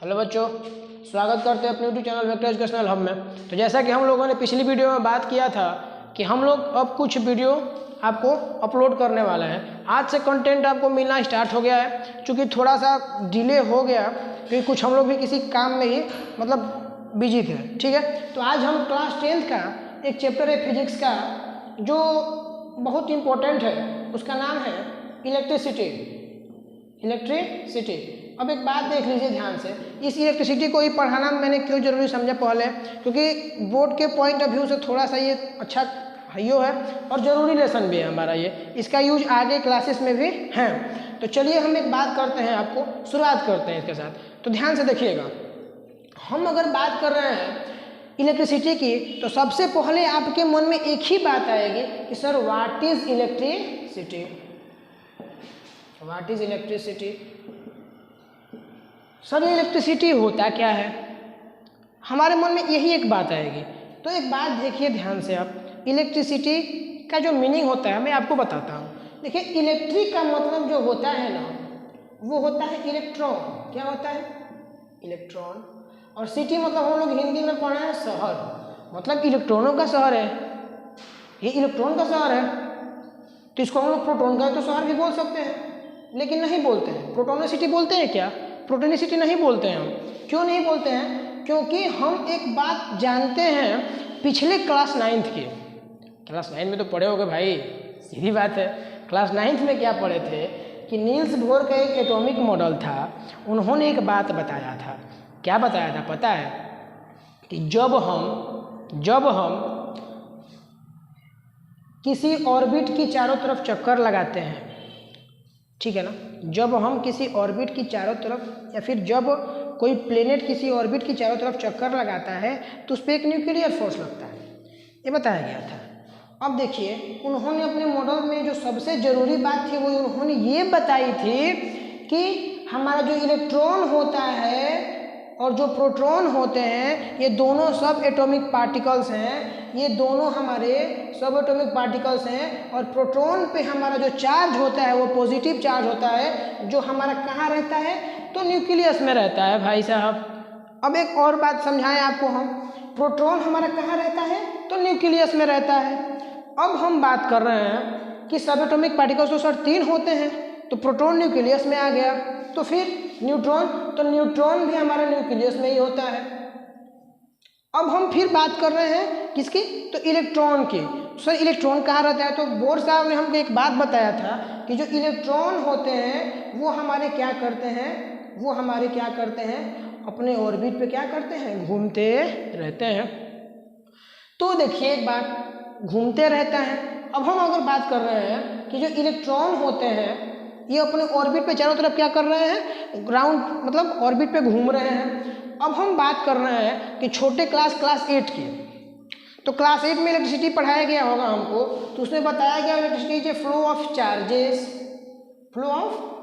Hello बच्चों, स्वागत करते हैं अपने YouTube channel vector educational hub में। तो जैसा कि हम लोगों ने पिछली वीडियो में बात किया था कि हम लोग अब कुछ वीडियो आपको अपलोड करने वाले हैं। आज से कंटेंट आपको मिलना स्टार्ट हो गया है। चूँकि थोड़ा सा डिले हो गया क्योंकि कुछ हम लोग भी किसी काम में ही बिजी थे, ठीक है। तो आज हम क्लास 10th का एक चैप्टर है फिजिक्स का जो बहुत इम्पोर्टेंट है, उसका नाम है इलेक्ट्रिसिटी। अब एक बात देख लीजिए ध्यान से, इस इलेक्ट्रिसिटी को ही पढ़ाना मैंने क्यों जरूरी समझा पहले, क्योंकि बोर्ड के पॉइंट ऑफ व्यू से थोड़ा सा ये अच्छा है और ज़रूरी लेसन भी है हमारा ये। इसका यूज आगे क्लासेस में भी है। तो चलिए हम एक बात करते हैं, आपको शुरुआत करते हैं इसके साथ। तो ध्यान से देखिएगा, हम अगर बात कर रहे हैं इलेक्ट्रिसिटी की तो सबसे पहले आपके मन में एक ही बात आएगी कि sir what is electricity, what is electricity. Sir electricity होता क्या है, हमारे मन में यही एक बात आएगी। तो एक बात देखिए ध्यान से आप, इलेक्ट्रिसिटी का जो मीनिंग होता है मैं आपको बताता हूँ। देखिए इलेक्ट्रिक का मतलब जो होता है ना, वो होता है इलेक्ट्रॉन। क्या होता है? इलेक्ट्रॉन। और सिटी मतलब हम लोग हिंदी में पढ़े हैं शहर, मतलब इलेक्ट्रॉनों का शहर है, ये इलेक्ट्रॉन का शहर है। तो इसको हम लोग प्रोटॉन का तो शहर भी बोल सकते हैं, लेकिन नहीं बोलते हैं। प्रोटोनिसिटी बोलते हैं क्या? प्रोटोनिसिटी नहीं बोलते हैं हम। क्यों नहीं बोलते हैं? क्योंकि हम एक बात जानते हैं पिछले क्लास 9th की, क्लास 9 में तो पढ़े होगे भाई, सीधी बात है। क्लास 9th में क्या पढ़े थे कि नील्स बोर का एक एटॉमिक मॉडल था। उन्होंने एक बात बताया था। क्या बताया था पता है? कि जब हम किसी ऑर्बिट की चारों तरफ चक्कर लगाते हैं, ठीक है ना, जब हम किसी ऑर्बिट की चारों तरफ या फिर जब कोई प्लेनेट किसी ऑर्बिट की चारों तरफ चक्कर लगाता है तो उस पर एक न्यूक्लियर फोर्स लगता है, ये बताया गया था। अब देखिए उन्होंने अपने मॉडल में जो सबसे ज़रूरी बात थी वो उन्होंने ये बताई थी कि हमारा जो इलेक्ट्रॉन होता है और जो प्रोटॉन होते हैं, ये दोनों सब एटॉमिक पार्टिकल्स हैं, ये दोनों हमारे सब एटॉमिक पार्टिकल्स हैं। और प्रोटॉन पे हमारा जो चार्ज होता है वो पॉजिटिव चार्ज होता है, जो हमारा कहाँ रहता है? तो न्यूक्लियस में रहता है भाई साहब। अब एक और बात समझाएं आपको हम, प्रोटॉन हमारा कहाँ रहता है? तो न्यूक्लियस में रहता है। अब हम बात कर रहे हैं कि सब एटॉमिक पार्टिकल्स तो सर 3 होते हैं, तो प्रोटॉन न्यूक्लियस में आ गया, तो फिर न्यूट्रॉन, तो न्यूट्रॉन भी हमारा न्यूक्लियस में ही होता है। अब हम फिर बात कर रहे हैं किसकी? तो इलेक्ट्रॉन की। सर इलेक्ट्रॉन कहाँ रहता है? तो बोर साहब ने हमको एक बात बताया था कि जो इलेक्ट्रॉन होते हैं वो हमारे क्या करते हैं, अपने ऑर्बिट पे क्या करते हैं? घूमते रहते हैं। तो देखिए एक बात, घूमते रहता है। अब हम अगर बात कर रहे हैं कि जो इलेक्ट्रॉन होते हैं ये अपने ऑर्बिट पे चारों तरफ क्या कर रहे हैं? ग्राउंड मतलब ऑर्बिट पे घूम रहे हैं। अब हम बात कर रहे हैं कि छोटे क्लास 8 की, तो क्लास 8 में इलेक्ट्रिसिटी पढ़ाया गया होगा हमको, तो उसमें बताया गया electricity is a flow of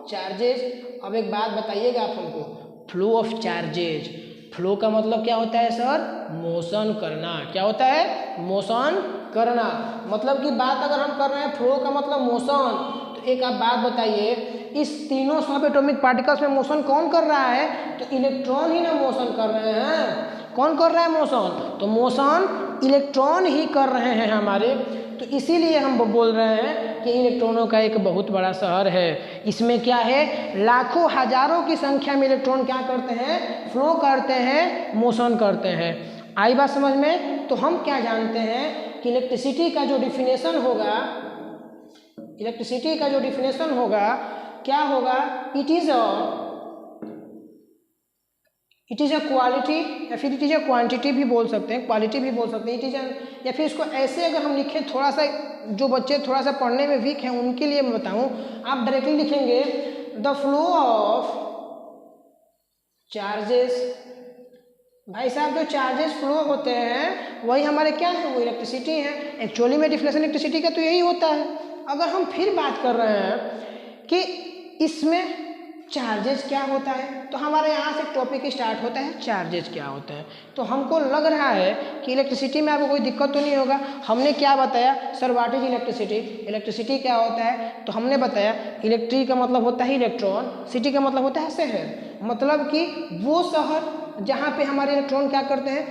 charges. अब एक बात बताइएगा आप हमको, फ्लो ऑफ चार्जेस, फ्लो का मतलब क्या होता है सर? मोशन करना। क्या होता है? मोशन करना। मतलब की बात अगर हम कर रहे हैं फ्लो का मतलब मोशन, तो एक आप बात बताइए, इस तीनों सब एटॉमिक पार्टिकल्स में मोशन कौन कर रहा है? तो इलेक्ट्रॉन ही ना मोशन कर रहे हैं। कौन कर रहा है मोशन? तो मोशन इलेक्ट्रॉन ही कर रहे हैं हमारे। तो इसीलिए हम बोल रहे हैं कि इलेक्ट्रॉनों का एक बहुत बड़ा शहर है। इसमें क्या है? लाखों हजारों की संख्या में इलेक्ट्रॉन क्या करते हैं? फ्लो करते हैं, मोशन करते हैं। आई बात समझ में? तो हम क्या जानते हैं कि इलेक्ट्रिसिटी का जो डिफिनेशन होगा क्या होगा? इट इज अ क्वालिटी या फिर इट इज अ क्वांटिटी भी बोल सकते हैं, क्वालिटी भी बोल सकते हैं। इट इज या फिर इसको ऐसे अगर हम लिखें, थोड़ा सा जो बच्चे थोड़ा सा पढ़ने में वीक हैं उनके लिए मैं बताऊं, आप डायरेक्टली लिखेंगे द फ्लो ऑफ चार्जेस। भाई साहब जो चार्जेस फ्लो होते हैं वही हमारे क्या है? वो इलेक्ट्रिसिटी है। एक्चुअली में डिफिनेशन इलेक्ट्रिसिटी का तो यही होता है। अगर हम फिर बात कर रहे हैं कि इसमें चार्जेस क्या होता है, तो हमारे यहाँ से टॉपिक स्टार्ट होता है चार्जेस क्या होता है। तो हमको लग रहा है कि इलेक्ट्रिसिटी में आपको कोई दिक्कत तो नहीं होगा। हमने क्या बताया? Sir what is electricity, electricity क्या होता है? तो हमने बताया इलेक्ट्रिक का मतलब होता है इलेक्ट्रॉन, सिटी का मतलब होता है शहर। मतलब कि वो शहर जहाँ पे हमारे इलेक्ट्रॉन क्या करते हैं,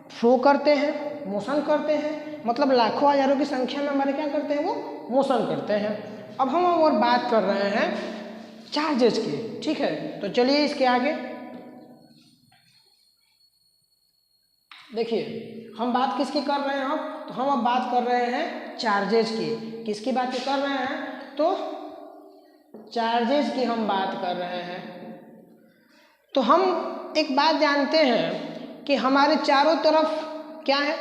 फ्लो करते हैं, मोशन करते हैं, मतलब लाखों हजारों की संख्या में हमारे क्या करते हैं, वो मोशन करते हैं। अब हम और बात कर रहे हैं चार्जेस की, ठीक है। तो चलिए इसके आगे देखिए हम बात किसकी कर रहे हैं अब, तो हम अब बात कर रहे हैं चार्जेस की। किसकी बात कर रहे हैं, तो चार्जेस की हम बात कर रहे हैं। तो हम एक बात जानते हैं कि हमारे चारों तरफ क्या है,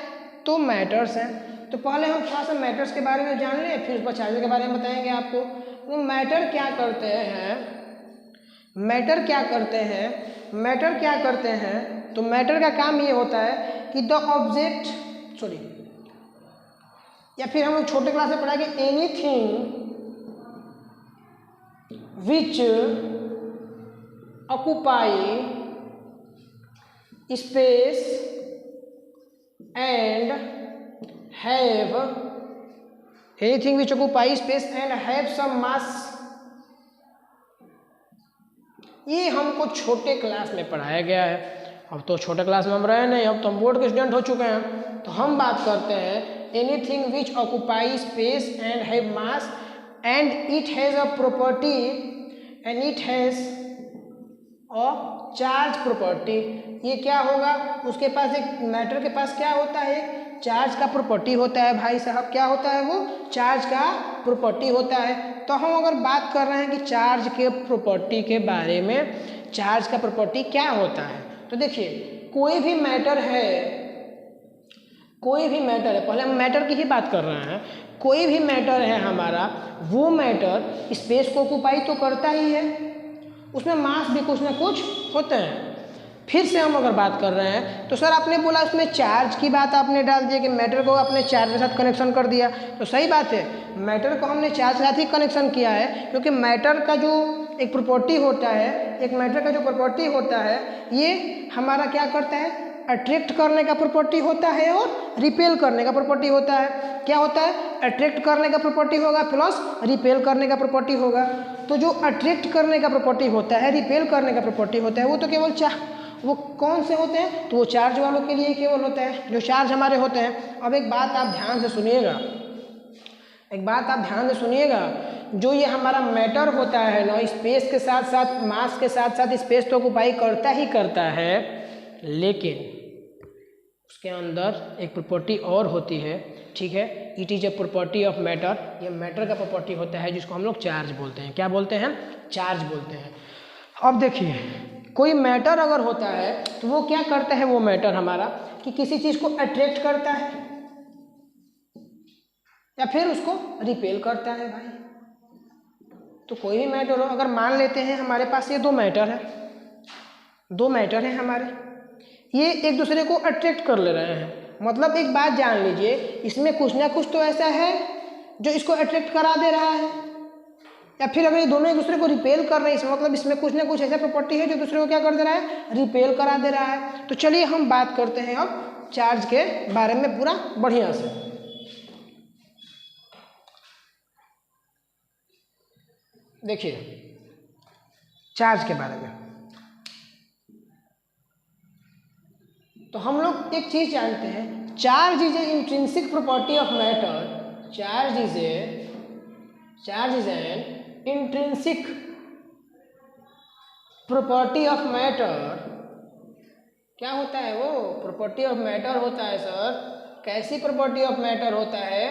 तो मैटर्स हैं। तो पहले हम थोड़ा सा मैटर्स के बारे में जान लें, फिर उस पर चार्जेस के बारे में बताएंगे आपको। तो मैटर क्या करते हैं, मैटर क्या करते हैं, मैटर क्या करते हैं, तो मैटर का काम ये होता है कि द ऑब्जेक्ट सॉरी, या फिर हम लोग छोटे क्लास में पढ़ाएंगे anything which occupy space and have anything which occupy space and have some mass. ये हमको छोटे क्लास में पढ़ाया गया है। अब तो छोटे क्लास में हम रहे नहीं, अब तो हम बोर्ड के स्टूडेंट हो चुके हैं। तो हम बात करते हैं anything which occupy space and have mass and it has a property and it has a charge property. ये क्या होगा, उसके पास एक मैटर के पास क्या होता है, चार्ज का प्रॉपर्टी होता है भाई साहब। क्या होता है, वो चार्ज का प्रॉपर्टी होता है। तो हम अगर बात कर रहे हैं कि चार्ज के प्रॉपर्टी के बारे में, चार्ज का प्रॉपर्टी क्या होता है, तो देखिए कोई भी मैटर है, कोई भी मैटर है, पहले हम मैटर की ही बात कर रहे हैं। कोई भी मैटर है हमारा, वो मैटर स्पेस को ऑक्यूपाई तो करता ही है, उसमें मास भी कुछ ना कुछ होते हैं। फिर से हम अगर बात कर रहे हैं तो सर आपने बोला उसमें चार्ज की बात आपने डाल दिया कि मैटर को आपने चार्ज के साथ कनेक्शन कर दिया, तो सही बात है, मैटर को हमने चार्ज के साथ ही कनेक्शन किया है, क्योंकि मैटर का जो एक प्रॉपर्टी होता है, एक मैटर का जो प्रॉपर्टी होता है, ये हमारा क्या करता है, अट्रैक्ट करने का प्रॉपर्टी होता है और रिपेल करने का प्रॉपर्टी होता है। क्या होता है, अट्रैक्ट करने का प्रॉपर्टी होगा प्लस रिपेल करने का प्रॉपर्टी होगा। तो जो अट्रैक्ट करने का प्रॉपर्टी होता है, रिपेल करने का प्रॉपर्टी होता है, वो तो केवल वो कौन से होते हैं, तो वो चार्ज वालों के लिए केवल होता है, जो चार्ज हमारे होते हैं। अब एक बात आप ध्यान से सुनिएगा, एक बात आप ध्यान से सुनिएगा, जो ये हमारा मैटर होता है ना, स्पेस के साथ साथ मास के साथ साथ स्पेस तो ऑक्यूपाई करता ही करता है, लेकिन उसके अंदर एक प्रॉपर्टी और होती है, ठीक है। It is a property of matter, ये मैटर का प्रॉपर्टी होता है जिसको हम लोग चार्ज बोलते हैं। क्या बोलते हैं, चार्ज बोलते हैं। अब देखिए कोई मैटर अगर होता है तो वो क्या करता है, वो मैटर हमारा कि किसी चीज़ को अट्रैक्ट करता है या फिर उसको रिपेल करता है भाई। तो कोई भी मैटर हो, अगर मान लेते हैं हमारे पास ये दो मैटर है, दो मैटर हैं हमारे, ये एक दूसरे को अट्रैक्ट कर ले रहे हैं, मतलब एक बात जान लीजिए, इसमें कुछ ना कुछ तो ऐसा है जो इसको अट्रैक्ट करा दे रहा है, या फिर अगर ये दोनों एक दूसरे को रिपेल कर रहे हैं, इसमें मतलब इसमें कुछ ना कुछ ऐसा प्रॉपर्टी है जो दूसरे को क्या कर दे रहा है, रिपेल करा दे रहा है। तो चलिए हम बात करते हैं अब चार्ज के बारे में पूरा बढ़िया से। देखिए चार्ज के बारे में तो हम लोग एक चीज जानते हैं, charge is a intrinsic property of matter, charge is an intrinsic property of matter. क्या होता है वो, प्रॉपर्टी ऑफ मैटर होता है सर। कैसी प्रॉपर्टी ऑफ मैटर होता है,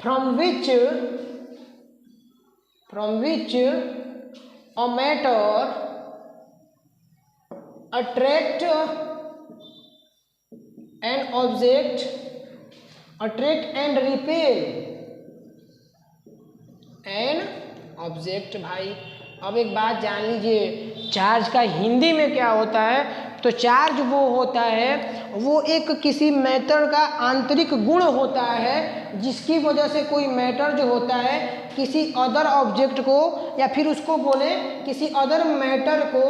from which a matter attract an object, attract and repel an object. भाई अब एक बात जान लीजिए, चार्ज का हिंदी में क्या होता है, तो चार्ज वो होता है, वो एक किसी मैटर का आंतरिक गुण होता है, जिसकी वजह से कोई मैटर जो होता है किसी अदर ऑब्जेक्ट को या फिर उसको बोले किसी अदर मैटर को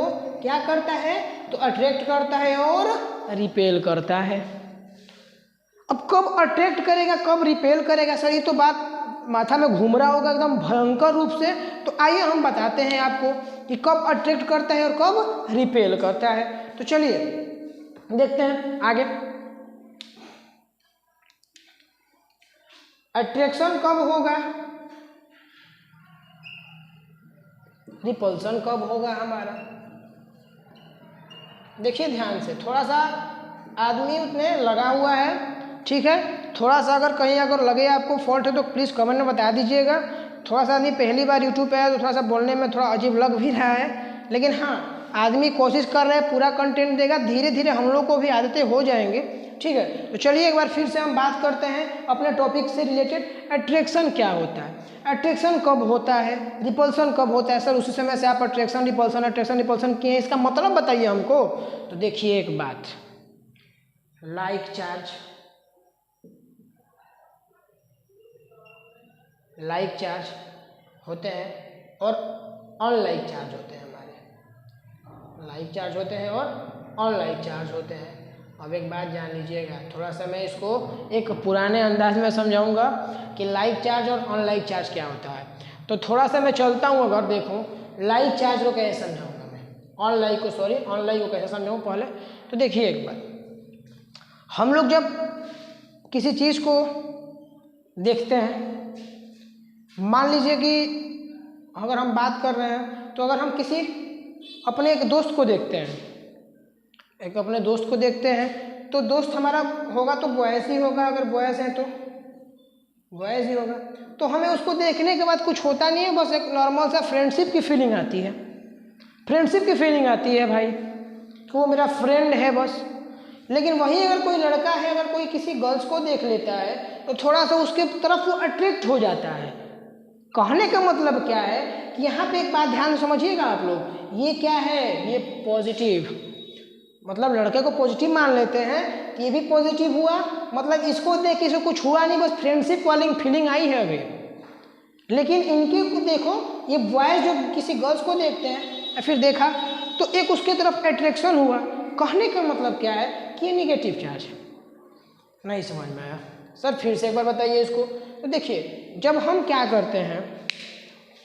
क्या करता है, तो अट्रैक्ट करता है और रिपेल करता है। अब कब अट्रैक्ट करेगा, कब रिपेल करेगा सर, ये तो बात माथा में घूम रहा होगा एकदम भयंकर रूप से। तो आइए हम बताते हैं आपको कि कब अट्रैक्ट करता है और कब रिपेल करता है। तो चलिए देखते हैं आगे। अट्रैक्शन कब होगा, रिपल्सन कब होगा हमारा। देखिए ध्यान से, थोड़ा सा आदमी उतने लगा हुआ है, ठीक है। थोड़ा सा अगर कहीं अगर लगे आपको फॉल्ट है तो प्लीज़ कमेंट में बता दीजिएगा। थोड़ा सा आदमी पहली बार यूट्यूब पे आया तो थोड़ा सा बोलने में थोड़ा अजीब लग भी रहा है, लेकिन हाँ आदमी कोशिश कर रहे हैं, पूरा कंटेंट देगा। धीरे धीरे हम लोग को भी आदतें हो जाएंगे, ठीक है। तो चलिए एक बार फिर से हम बात करते हैं अपने टॉपिक से रिलेटेड। अट्रैक्शन क्या होता है, अट्रैक्शन कब होता है, रिपल्सन कब होता है। सर उसी समय से आप अट्रैक्शन रिपल्सन किए हैं, इसका मतलब बताइए हमको। तो देखिए एक बात, लाइक चार्ज होते हैं और अनलाइक चार्ज होते हैं हमारे। लाइक चार्ज होते हैं और अनलाइक चार्ज होते हैं। अब एक बात जान लीजिएगा, थोड़ा सा मैं इसको एक पुराने अंदाज में समझाऊंगा कि लाइक चार्ज और अनलाइक चार्ज क्या होता है। तो थोड़ा सा मैं चलता हूँ, अगर देखूँ लाइक चार्ज को कैसे समझाऊंगा मैं, अनलाइक को कैसे समझाऊँ पहले। तो देखिए एक बात, हम लोग जब किसी चीज़ को देखते हैं, मान लीजिए कि अगर हम बात कर रहे हैं तो अगर हम किसी अपने एक दोस्त को देखते हैं, तो दोस्त हमारा होगा तो बॉयज ही होगा, अगर बॉयज हैं तो बॉयज ही होगा। तो हमें उसको देखने के बाद कुछ होता नहीं है, बस एक नॉर्मल सा फ्रेंडशिप की फीलिंग आती है, भाई कि वो मेरा फ्रेंड है बस। लेकिन वहीं अगर कोई लड़का है, अगर कोई किसी गर्ल्स को देख लेता है तो थोड़ा सा उसके तरफ वो अट्रैक्ट हो जाता है। कहने का मतलब क्या है कि यहाँ पे एक बात ध्यान समझिएगा आप लोग, ये क्या है, ये पॉजिटिव, मतलब लड़के को पॉजिटिव मान लेते हैं कि ये भी पॉजिटिव हुआ, मतलब इसको देख के इसको कुछ हुआ नहीं, बस फ्रेंडशिप वाली फीलिंग आई है अभी। लेकिन इनके को देखो, ये बॉयज जो किसी गर्ल्स को देखते हैं या फिर देखा तो एक उसके तरफ अट्रैक्शन हुआ। कहने का मतलब क्या है कि ये निगेटिव चार्ज है। नहीं समझ में आया सर, फिर से एक बार बताइए इसको। तो देखिए, जब हम क्या करते हैं,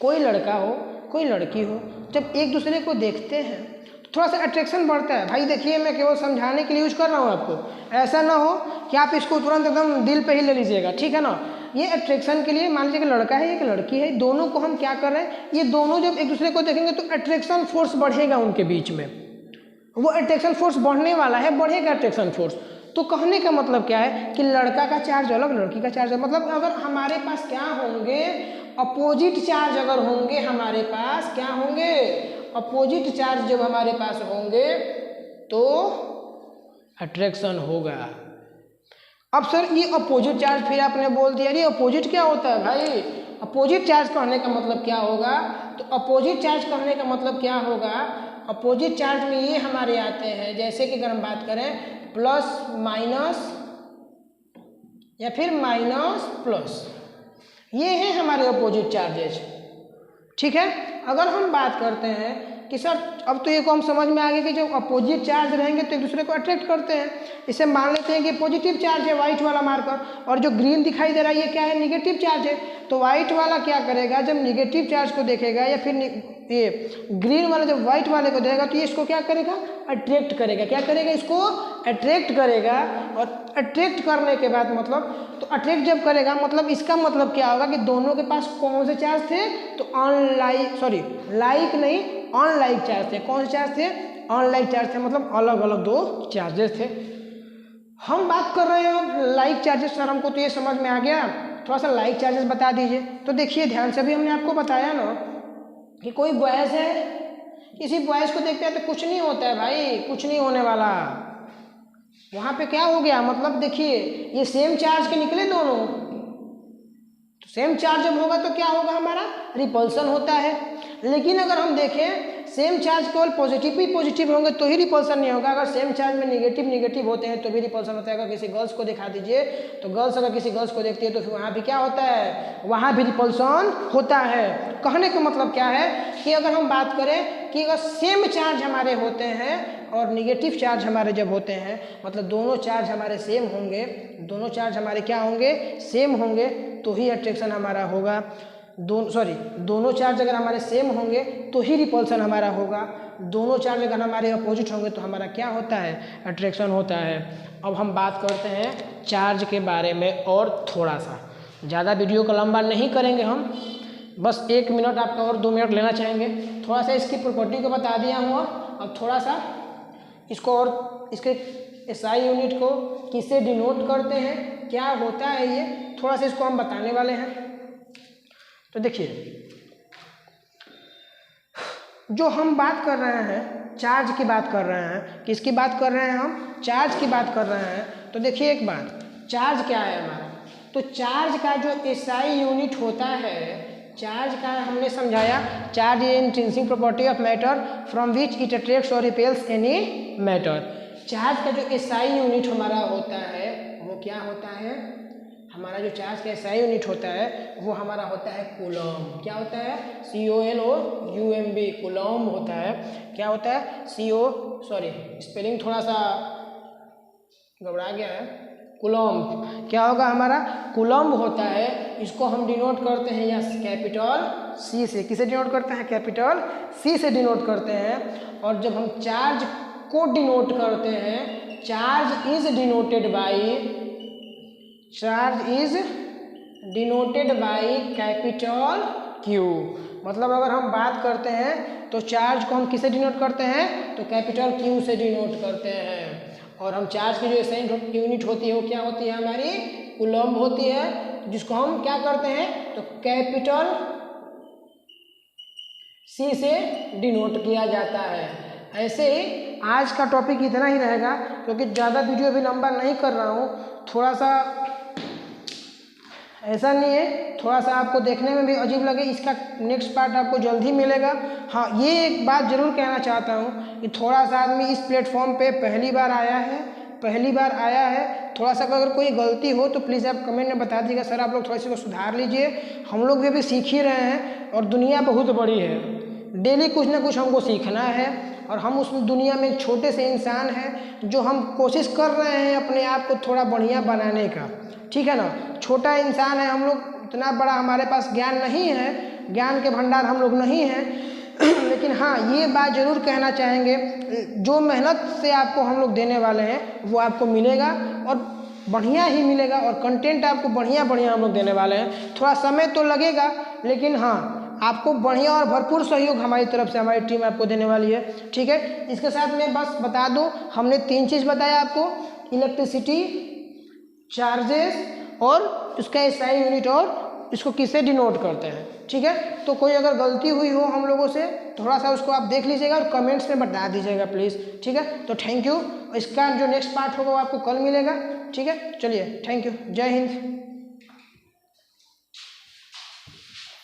कोई लड़का हो कोई लड़की हो, जब एक दूसरे को देखते हैं तो थोड़ा सा अट्रैक्शन बढ़ता है। भाई देखिए, मैं केवल समझाने के लिए यूज कर रहा हूँ आपको, ऐसा ना हो कि आप इसको तुरंत एकदम दिल पे ही ले लीजिएगा, ठीक है ना। ये अट्रैक्शन के लिए, मान लीजिए कि लड़का है एक लड़की है, दोनों को हम क्या कर रहे हैं, ये दोनों जब एक दूसरे को देखेंगे तो अट्रैक्शन फोर्स बढ़ेगा उनके बीच में, वो अट्रैक्शन फोर्स बढ़ने वाला है, बढ़ेगा अट्रैक्शन फोर्स। तो कहने का मतलब क्या है कि लड़का का चार्ज अलग, लड़की का चार्ज अलग। मतलब अगर हमारे पास क्या होंगे, अपोजिट चार्ज अगर होंगे हमारे पास, क्या होंगे, अपोजिट चार्ज जब हमारे पास होंगे तो अट्रैक्शन होगा। अब सर ये अपोजिट चार्ज, फिर आपने बोल दिया ये अपोजिट क्या होता है भाई, अपोजिट चार्ज कहने का मतलब क्या होगा। तो अपोजिट चार्ज कहने का मतलब क्या होगा, अपोजिट चार्ज में ये हमारे आते हैं, जैसे कि अगर हम बात करें प्लस माइनस या फिर माइनस प्लस, ये हैं हमारे अपोजिट चार्जेज, ठीक है। अगर हम बात करते हैं कि सर अब तो ये को हम समझ में आ गया कि जब अपोजिट चार्ज रहेंगे तो एक दूसरे को अट्रैक्ट करते हैं। इसे मान लेते हैं कि पॉजिटिव चार्ज है व्हाइट वाला मार्कर, और जो ग्रीन दिखाई दे रहा है ये क्या है, निगेटिव चार्ज है। तो व्हाइट वाला क्या करेगा, जब निगेटिव चार्ज को देखेगा या फिर ये ग्रीन वाला जब व्हाइट वाले को देखेगा तो ये इसको क्या करेगा, अट्रैक्ट करेगा। क्या करेगा, इसको अट्रैक्ट करेगा। और अट्रैक्ट करने के बाद मतलब, तो अट्रैक्ट जब करेगा मतलब इसका मतलब क्या होगा कि दोनों के पास कौन से चार्ज थे, तो लाइक नहीं अनलाइक चार्ज थे। कौन से चार्ज थे, अनलाइक चार्ज थे, मतलब अलग अलग दो चार्जेस थे। हम बात कर रहे हैं लाइक चार्जेस। सर हमको तो ये समझ में आ गया, थोड़ा सा लाइक चार्जेस बता दीजिए। तो देखिए ध्यान से, अभी हमने आपको बताया ना कि कोई बॉयज है, किसी बॉयज को देखते हैं तो कुछ नहीं होता है भाई, कुछ नहीं होने वाला। वहाँ पे क्या हो गया, मतलब देखिए ये सेम चार्ज के निकले दोनों, तो सेम चार्ज जब होगा तो क्या होगा, हमारा रिपल्सन होता है। लेकिन अगर हम देखें सेम चार्ज केवल पॉजिटिव ही पॉजिटिव होंगे तो ही रिपल्सन नहीं होगा। अगर सेम चार्ज में निगेटिव होते हैं तो भी रिपल्सन होता है। अगर किसी गर्ल्स को दिखा दीजिए तो गर्ल्स अगर किसी गर्ल्स को देखती है तो फिर वहाँ भी क्या होता है, वहाँ भी रिपल्सन होता है। कहने का मतलब क्या है कि अगर हम बात करें कि अगर सेम चार्ज हमारे होते हैं और निगेटिव चार्ज हमारे जब होते हैं, मतलब दोनों चार्ज हमारे सेम होंगे, दोनों चार्ज हमारे क्या होंगे, सेम होंगे, तो ही अट्रैक्शन हमारा होगा। दोनों चार्ज अगर हमारे सेम होंगे तो ही रिपल्सन हमारा होगा। दोनों चार्ज अगर हमारे अपोजिट होंगे तो हमारा क्या होता है, अट्रैक्शन होता है। अब हम बात करते हैं चार्ज के बारे में और थोड़ा सा, ज़्यादा वीडियो को लंबा नहीं करेंगे हम, बस 1 मिनट आपका और 2 मिनट लेना चाहेंगे। थोड़ा सा इसकी प्रॉपर्टी को बता दिया हूँ, अब थोड़ा सा इसको और इसके एसआई यूनिट को किससे डिनोट करते हैं, क्या होता है, ये थोड़ा सा इसको हम बताने वाले हैं। तो देखिए, जो हम बात कर रहे हैं चार्ज की बात कर रहे हैं, किसकी बात कर रहे हैं, हम चार्ज की बात कर रहे हैं। तो देखिए एक बात, चार्ज क्या है हमारा, तो चार्ज का जो एसआई यूनिट होता है, चार्ज का हमने समझाया, charge is intrinsic property of matter from which it attracts और रिपेल्स एनी मैटर। चार्ज का जो एसआई यूनिट हमारा होता है वो क्या होता है, हमारा जो चार्ज का एसआई यूनिट होता है वो हमारा होता है कूलम्ब। क्या होता है, COLOUMB, कूलम्ब होता है। क्या होता है, स्पेलिंग थोड़ा सा गड़बड़ा गया है, कूलम्ब। क्या होगा हमारा, कूलम्ब होता है। इसको हम डिनोट करते हैं या कैपिटल C से, किसे डिनोट करते हैं, कैपिटल C से डिनोट करते हैं। और जब हम चार्ज को डिनोट करते हैं, charge is denoted by capital Q। मतलब अगर हम बात करते हैं तो चार्ज को हम किसे डिनोट करते हैं, तो कैपिटल Q से डिनोट करते हैं। और हम चार्ज की जो एसआई यूनिट होती है वो क्या होती है, हमारी कूलम्ब होती है, जिसको हम क्या करते हैं, तो कैपिटल C से डिनोट किया जाता है। ऐसे ही आज का टॉपिक इतना ही रहेगा, क्योंकि ज़्यादा वीडियो भी लंबा नहीं कर रहा हूँ। थोड़ा सा ऐसा नहीं है, थोड़ा सा आपको देखने में भी अजीब लगे, इसका नेक्स्ट पार्ट आपको जल्द ही मिलेगा। हाँ, ये एक बात ज़रूर कहना चाहता हूँ कि थोड़ा सा आदमी इस प्लेटफॉर्म पे पहली बार आया है, थोड़ा सा अगर कोई गलती हो तो प्लीज़ आप कमेंट में बता दीजिएगा, सर आप लोग थोड़ा सा सुधार लीजिए। हम लोग भी अभी सीख ही रहे हैं और दुनिया बहुत बड़ी है, डेली कुछ ना कुछ हमको सीखना है। और हम उस दुनिया में एक छोटे से इंसान हैं जो हम कोशिश कर रहे हैं अपने आप को थोड़ा बढ़िया बनाने का, ठीक है ना। छोटा इंसान है हम लोग, इतना बड़ा हमारे पास ज्ञान नहीं है, ज्ञान के भंडार हम लोग नहीं हैं। लेकिन हाँ, ये बात ज़रूर कहना चाहेंगे, जो मेहनत से आपको हम लोग देने वाले हैं वो आपको मिलेगा और बढ़िया ही मिलेगा, और कंटेंट आपको बढ़िया हम लोग देने वाले हैं। थोड़ा समय तो लगेगा, लेकिन हाँ, आपको बढ़िया और भरपूर सहयोग हमारी तरफ से हमारी टीम आपको देने वाली है, ठीक है। इसके साथ मैं बस बता दूं, हमने 3 चीज़ बताया आपको, इलेक्ट्रिसिटी, चार्जेस और उसका एसआई यूनिट, और इसको किससे डिनोट करते हैं, ठीक है। तो कोई अगर गलती हुई हो हम लोगों से, थोड़ा सा उसको आप देख लीजिएगा और कमेंट्स में बता दीजिएगा प्लीज़, ठीक है। तो थैंक यू, इसका जो नेक्स्ट पार्ट होगा वो आपको कल मिलेगा, ठीक है। चलिए, थैंक यू, जय हिंद।